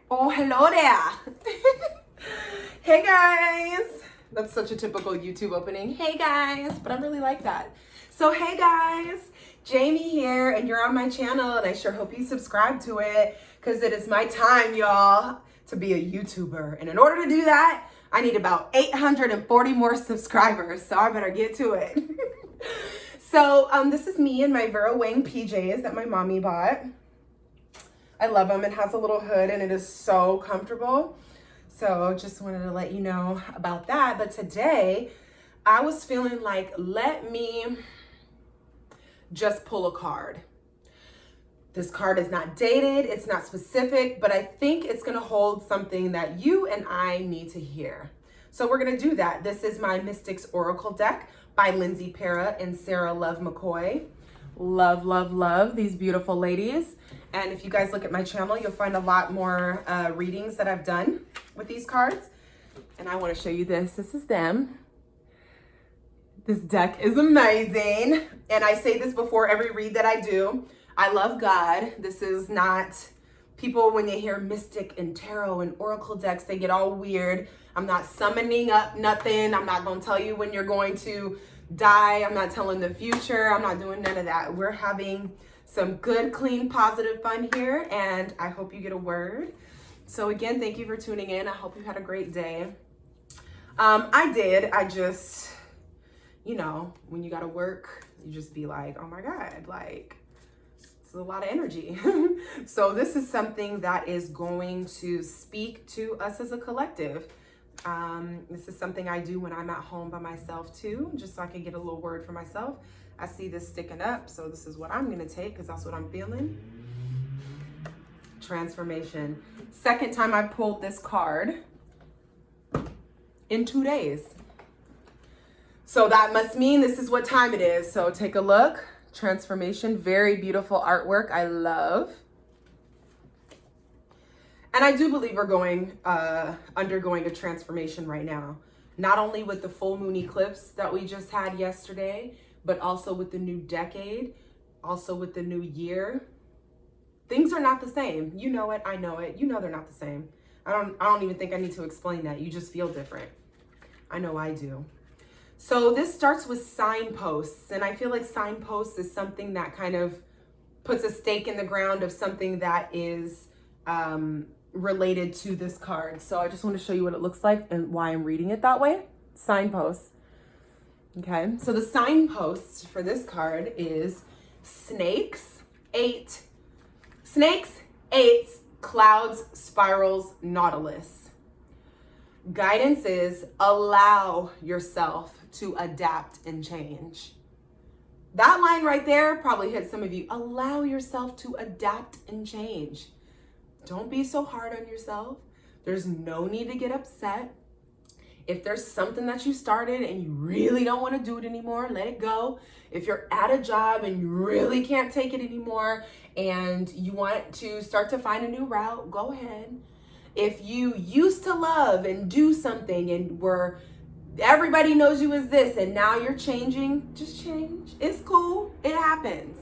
Oh, hello there. Hey guys. That's such a typical YouTube opening. Hey guys, but I really like that. So hey guys, Jaimi here, and you're on my channel, and I sure hope you subscribe to it because it is my time, y'all, to be a YouTuber. And in order to do that, I need about 840 more subscribers, so I better get to it. So this is me in my Vera Wang PJs that my mommy bought. I love them. It has a little hood and it is so comfortable. So just wanted to let you know about that. But today I was feeling like, let me just pull a card. This card is not dated, it's not specific, but I think it's gonna hold something that you and I need to hear. So we're gonna do that. This is my Mystics Oracle deck by Lindsay Para and Sarah Love McCoy. Love, love, love these beautiful ladies. And if you guys look at my channel, you'll find a lot more readings that I've done with these cards. And I want to show you this. This is them. This deck is amazing. And I say this before every read that I do. I love God. This is not, people when they hear mystic and tarot and oracle decks, they get all weird. I'm not summoning up nothing. I'm not going to tell you when you're going to die. I'm not telling the future. I'm not doing none of that. We're having some good, clean, positive fun here, and I hope you get a word. So again, thank you for tuning in. I hope you had a great day. I did. I just, you know, when you got to work, you just be like, oh my God, like, it's a lot of energy. So this is something that is going to speak to us as a collective. This is something I do when I'm at home by myself too, just so I can get a little word for myself. I see this sticking up, so this is what I'm gonna take because that's what I'm feeling. Transformation. Second time I pulled this card in 2 days. So that must mean this is what time it is. So take a look. Transformation, very beautiful artwork. I love. And I do believe we're undergoing a transformation right now. Not only with the full moon eclipse that we just had yesterday, but also with the new decade, also with the new year. Things are not the same. You know it, I know it. You know they're not the same. I don't even think I need to explain that. You just feel different. I know I do. So this starts with signposts, and I feel like signposts is something that kind of puts a stake in the ground of something that is related to this card. So I just want to show you what it looks like and why I'm reading it that way. Signposts. Okay, so the signpost for this card is snakes, 8. Snakes, 8, clouds, spirals, nautilus. Guidance is allow yourself to adapt and change. That line right there probably hit some of you. Allow yourself to adapt and change. Don't be so hard on yourself. There's no need to get upset. If there's something that you started and you really don't want to do it anymore, let it go. If you're at a job and you really can't take it anymore and you want to start to find a new route, go ahead. If you used to love and do something and everybody knows you as this and now you're changing, just change. It's cool. It happens.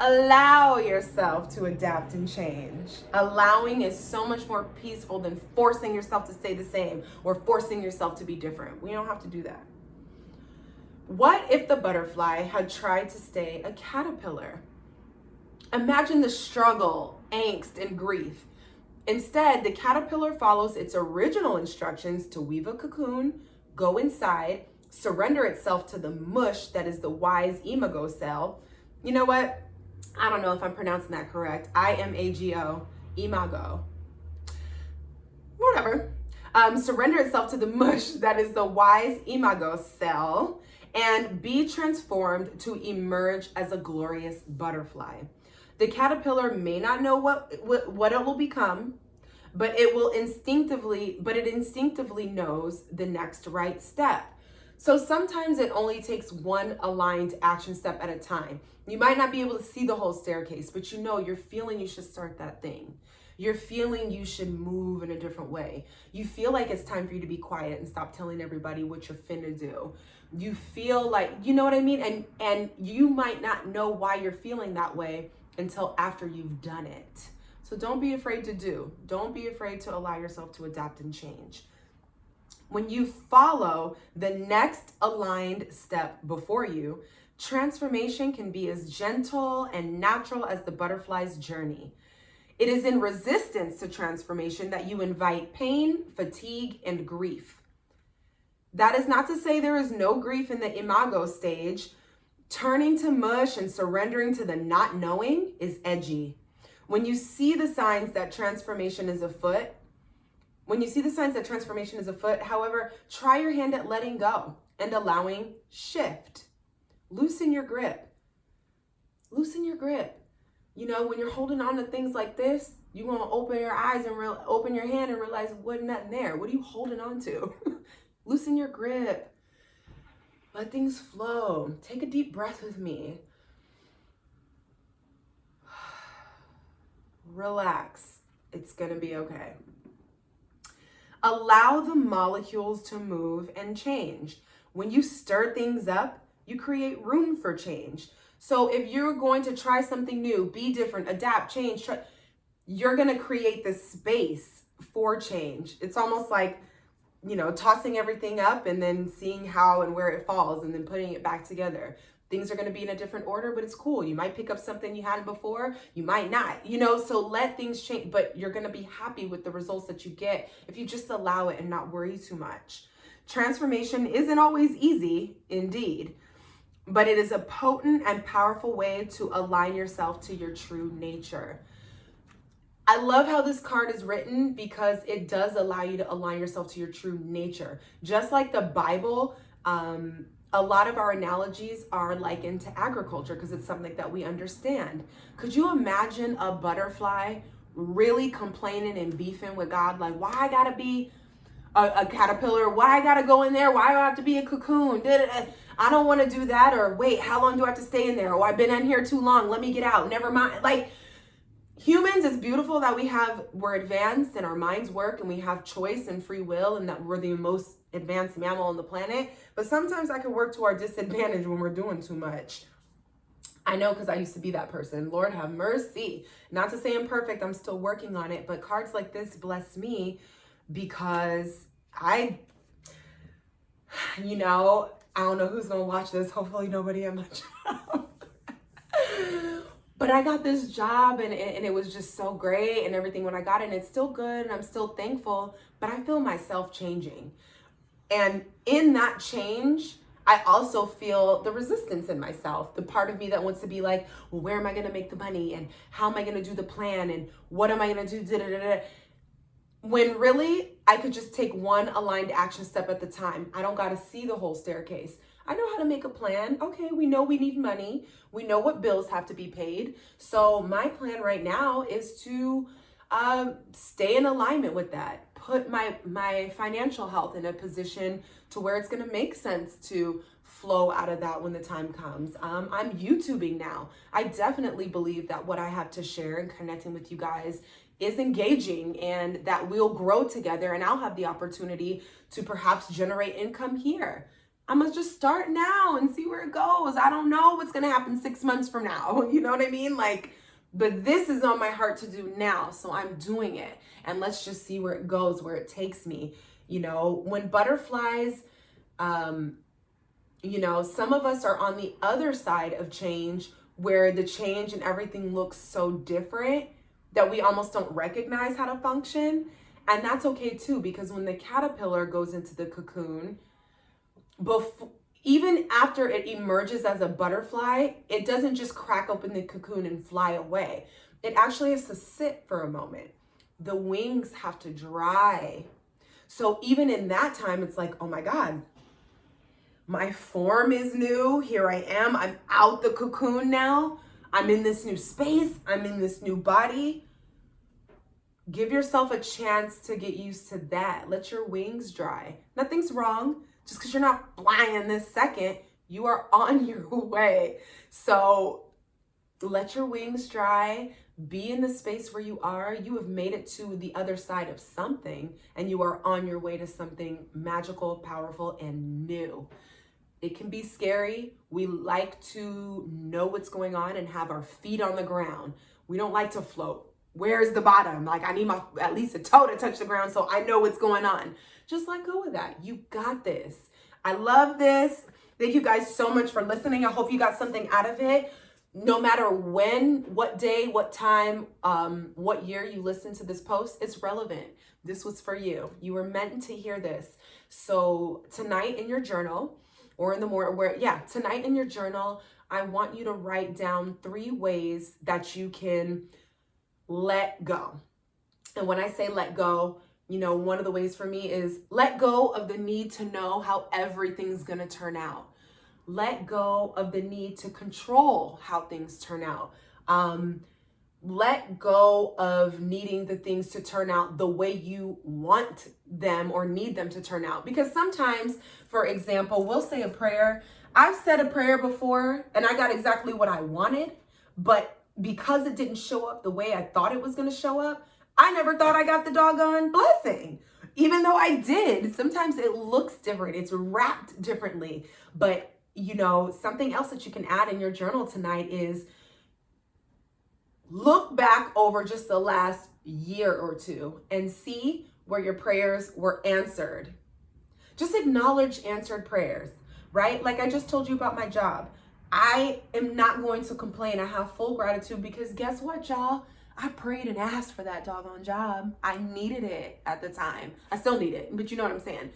Allow yourself to adapt and change. Allowing is so much more peaceful than forcing yourself to stay the same or forcing yourself to be different. We don't have to do that. What if the butterfly had tried to stay a caterpillar? Imagine the struggle, angst, and grief. Instead, the caterpillar follows its original instructions to weave a cocoon, go inside, surrender itself to the mush that is the wise imago cell. You know what? I don't know if I'm pronouncing that correct. IMAGO, imago. Whatever. Surrender itself to the mush that is the wise imago cell and be transformed to emerge as a glorious butterfly. The caterpillar may not know what it will become, but it instinctively knows the next right step. So sometimes it only takes one aligned action step at a time. You might not be able to see the whole staircase, but you know, you're feeling you should start that thing. You're feeling you should move in a different way. You feel like it's time for you to be quiet and stop telling everybody what you're finna do. You feel like, you know what I mean? And you might not know why you're feeling that way until after you've done it. So don't be afraid to do. Don't be afraid to allow yourself to adapt and change. When you follow the next aligned step before you, transformation can be as gentle and natural as the butterfly's journey. It is in resistance to transformation that you invite pain, fatigue, and grief. That is not to say there is no grief in the imago stage. Turning to mush and surrendering to the not knowing is edgy. When you see the signs that transformation is afoot, however, try your hand at letting go and allowing shift. Loosen your grip. Loosen your grip. You know, when you're holding on to things like this, you want to open your eyes and open your hand and realize wasn't nothing there. What are you holding on to? Loosen your grip. Let things flow. Take a deep breath with me. Relax. It's going to be okay. Allow the molecules to move and change. When you stir things up, you create room for change. So if you're going to try something new, be different, adapt, change, you're going to create this space for change. It's almost like, you know, tossing everything up and then seeing how and where it falls and then putting it back together. Things are going to be in a different order, but it's cool. You might pick up something you hadn't before. You might not, you know, so let things change, but you're going to be happy with the results that you get if you just allow it and not worry too much. Transformation isn't always easy, indeed, but it is a potent and powerful way to align yourself to your true nature. I love how this card is written because it does allow you to align yourself to your true nature. Just like the Bible, a lot of our analogies are likened to agriculture because it's something that we understand. Could you imagine a butterfly really complaining and beefing with God? Like, why I gotta be a caterpillar? Why I gotta go in there? Why do I have to be a cocoon? I don't want to do that. Or wait, how long do I have to stay in there? Or I've been in here too long. Let me get out. Never mind. Like, humans, it's beautiful that we're advanced and our minds work and we have choice and free will and that we're the most advanced mammal on the planet. But sometimes I can work to our disadvantage when we're doing too much. I know, because I used to be that person. Lord have mercy. Not to say I'm perfect. I'm still working on it. But cards like this bless me because I don't know who's going to watch this. Hopefully nobody at my job. But I got this job and it was just so great and everything when I got it. And it's still good and I'm still thankful. But I feel myself changing. And in that change, I also feel the resistance in myself. The part of me that wants to be like, well, where am I going to make the money? And how am I going to do the plan? And what am I going to do? Da-da-da-da. When really, I could just take one aligned action step at the time. I don't got to see the whole staircase. I know how to make a plan. Okay, we know we need money. We know what bills have to be paid. So my plan right now is to stay in alignment with that. Put my financial health in a position to where it's going to make sense to flow out of that when the time comes. I'm YouTubing now. I definitely believe that what I have to share and connecting with you guys is engaging and that we'll grow together and I'll have the opportunity to perhaps generate income here. I'm going to just start now and see where it goes. I don't know what's going to happen 6 months from now. You know what I mean? But this is on my heart to do now. So I'm doing it. And let's just see where it goes, where it takes me. You know, when butterflies, some of us are on the other side of change where the change and everything looks so different that we almost don't recognize how to function. And that's okay too, because when the caterpillar goes into the cocoon, even after it emerges as a butterfly, it doesn't just crack open the cocoon and fly away. It actually has to sit for a moment. The wings have to dry. So even in that time, it's like, oh my God, my form is new. Here I am. I'm out the cocoon now. I'm in this new space. I'm in this new body. Give yourself a chance to get used to that. Let your wings dry. Nothing's wrong. Just because you're not flying this second, you are on your way. So let your wings dry. Be in the space where you are. You have made it to the other side of something, and you are on your way to something magical, powerful, and new. It can be scary. We like to know what's going on and have our feet on the ground. We don't like to float. Where's the bottom? Like, I need my at least a toe to touch the ground so I know what's going on. Just let go of that. You got this. I love this. Thank you guys so much for listening. I hope you got something out of it. No matter when, what day, what time, what year you listen to this post, it's relevant. This was for you. You were meant to hear this. So tonight in your journal, or in the morning, tonight in your journal, I want you to write down 3 ways that you can let go. And when I say let go, you know, one of the ways for me is let go of the need to know how everything's going to turn out. Let go of the need to control how things turn out. Let go of needing the things to turn out the way you want them or need them to turn out. Because sometimes, for example, we'll say a prayer. I've said a prayer before and I got exactly what I wanted, but because it didn't show up the way I thought it was going to show up, I never thought I got the doggone blessing. Even though I did. Sometimes it looks different. It's wrapped differently. But, you know, something else that you can add in your journal tonight is look back over just the last year or two and see where your prayers were answered. Just acknowledge answered prayers, right? Like I just told you about my job. I am not going to complain. I have full gratitude because guess what, y'all? I prayed and asked for that doggone job. I needed it at the time. I still need it, but you know what I'm saying.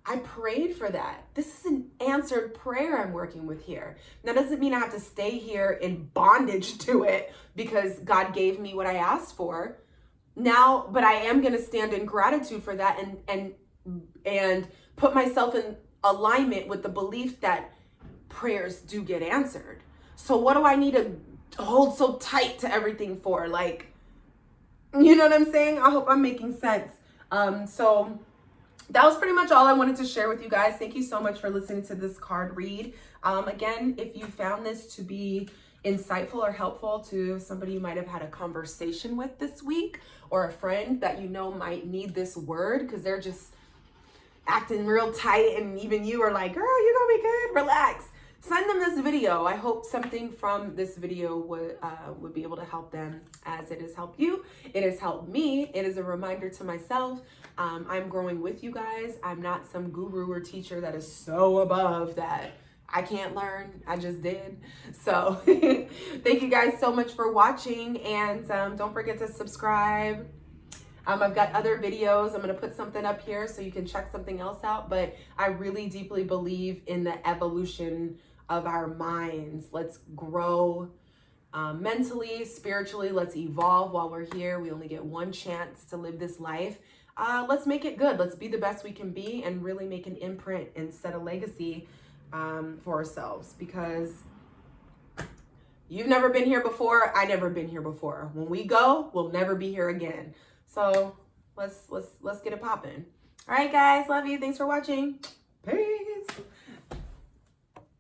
I prayed for that. This is an answered prayer I'm working with here. Now, doesn't mean I have to stay here in bondage to it because God gave me what I asked for. Now, but I am going to stand in gratitude for that and put myself in alignment with the belief that prayers do get answered. So what do I need to hold so tight to everything for? Like, you know what I'm saying? I hope I'm making sense. So that was pretty much all I wanted to share with you guys. Thank you so much for listening to this card read. Again, if you found this to be insightful or helpful to somebody you might have had a conversation with this week, or a friend that you know might need this word because they're just acting real tight and even you are like, girl, you're gonna be good, relax. Send them this video. I hope something from this video would be able to help them as it has helped you. It has helped me. It is a reminder to myself. I'm growing with you guys. I'm not some guru or teacher that is so above that I can't learn. I just did. So thank you guys so much for watching, and don't forget to subscribe. I've got other videos. I'm going to put something up here so you can check something else out. But I really deeply believe in the evolution of our minds. Let's grow mentally, spiritually. Let's evolve while we're here. We only get one chance to live this life. Let's make it good. Let's be the best we can be and really make an imprint and set a legacy for ourselves, because you've never been here before. I never been here before. When we go, we'll never be here again. So let's get it popping. All right, guys. Love you. Thanks for watching. Peace.